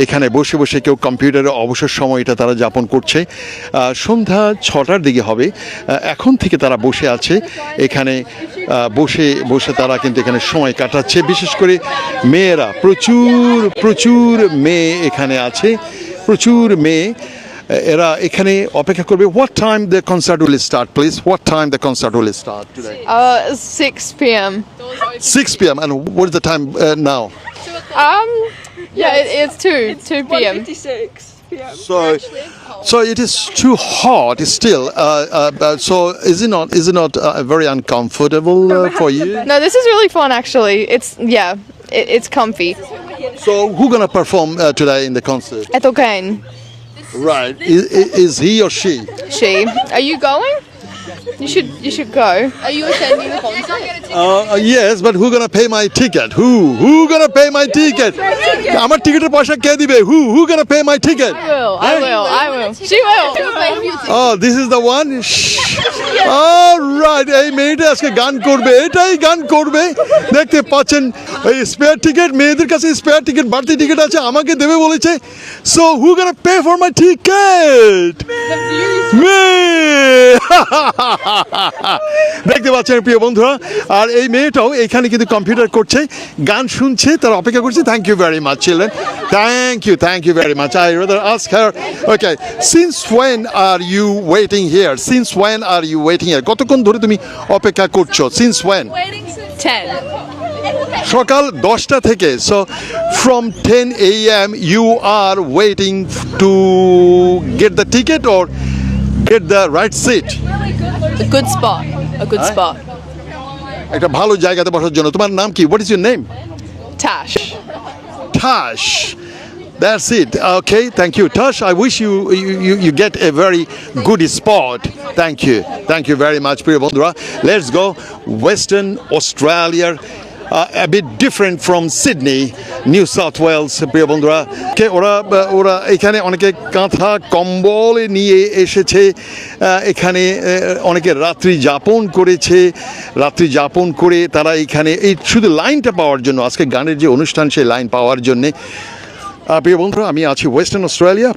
এখানে বসে বসে কেউ কম্পিউটারে অবসর সময়টা তারা যাপন করছে। সন্ধ্যা 6টার দিকে হবে, এখন থেকে তারা বসে আছে এখানে। বসে বসে তারা কিন্তু এখানে সময় কাটাচ্ছে, বিশেষ করে মেয়েরা। প্রচুর প্রচুর মেয়ে এখানে আছে, প্রচুর মেয়ে। এরা এখানে অপেক্ষা করবে। What time the concert will start, please? What time the concert will start today? 6 p.m. 6 p.m. And what is the time now? It's 2 p.m. 56 p.m. So it is too hot still. So is it not very uncomfortable for you? No, this is really fun actually. It's comfy. So who gonna perform today in the concert? Ethel Kane. Right. Is he or she? She. Are you going? You should go. Are you attending the concert? Yes, but who gonna pay my ticket? Who gonna pay my ticket? আমার টিকেটের পয়সা কে দিবে? Who gonna pay my ticket? I will. She will. Oh, this is the one. All right, এই মেয়েটা আজকে গান করবে, এটাই গান করবে। দেখতে পাচ্ছেন এই স্পেয়ার টিকেট, মেয়েদের কাছে স্পেয়ার টিকেট, বাড়তি টিকেট আছে, আমাকে দেবে বলেছে। So who gonna pay for my ticket? Me. দেখতে পাচ্ছেন প্রিয় বন্ধুরা, আর এই মেয়েটাও এখানে কিন্তু কম্পিউটার করছে, গান শুনছে, তার অপেক্ষা করছে। Thank you very much children, thank you very much. I rather ask her, okay, since when are you waiting here? Since when are you waiting here? কতক্ষণ ধরে তুমি অপেক্ষা করছো? Since when? 10. সকাল 10টা থেকে। So from 10 a.m. you are waiting to get the ticket or get the right seat? A good spot. একটা ভালো জায়গাতে বসার জন্য। তোমার নাম কি? What is your name? Tash. Tash. That's it. Okay, thank you. Tash, I wish you get a very good spot. Thank you very much, প্রিয় বন্ধুরা। Let's go Western Australia. A bit different from Sydney, New South Wales, প্রিয় বন্ধুরা। ওরা এখানে অনেকে কাঁথা কম্বল নিয়ে এসেছে, এখানে অনেকে রাত্রি যাপন করে তারা এখানে এই শুধু লাইনটা পাওয়ার জন্য, আজকে গানের যে অনুষ্ঠান সেই লাইন পাওয়ার জন্যে। প্রিয় বন্ধুরা, আমি আছি ওয়েস্টার্ন অস্ট্রেলিয়া,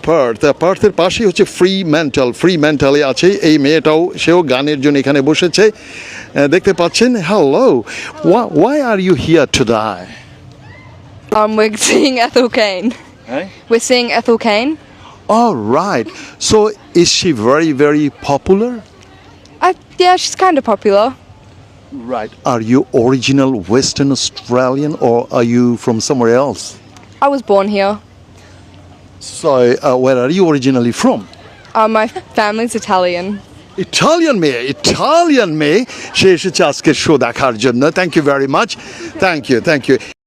পার্থের পাশেই হচ্ছে ফ্রি মেন্টালে আছে এই মেয়েটাও, সেও গানের জন্য এখানে বসেছে। দেখতে পাচ্ছেন। Hello, why are you here today? We're seeing Ethel Kane. Hey? We're seeing Ethel Kane. All right. So is she very, very popular? Yeah, she's kind of popular. Right. Are you original Western Australian or are you from somewhere else? I was born here. So where are you originally from? My family's Italian. Italian মেয়ে সে এসেছে আজকের show দেখার জন্য। Thank you very much, thank you.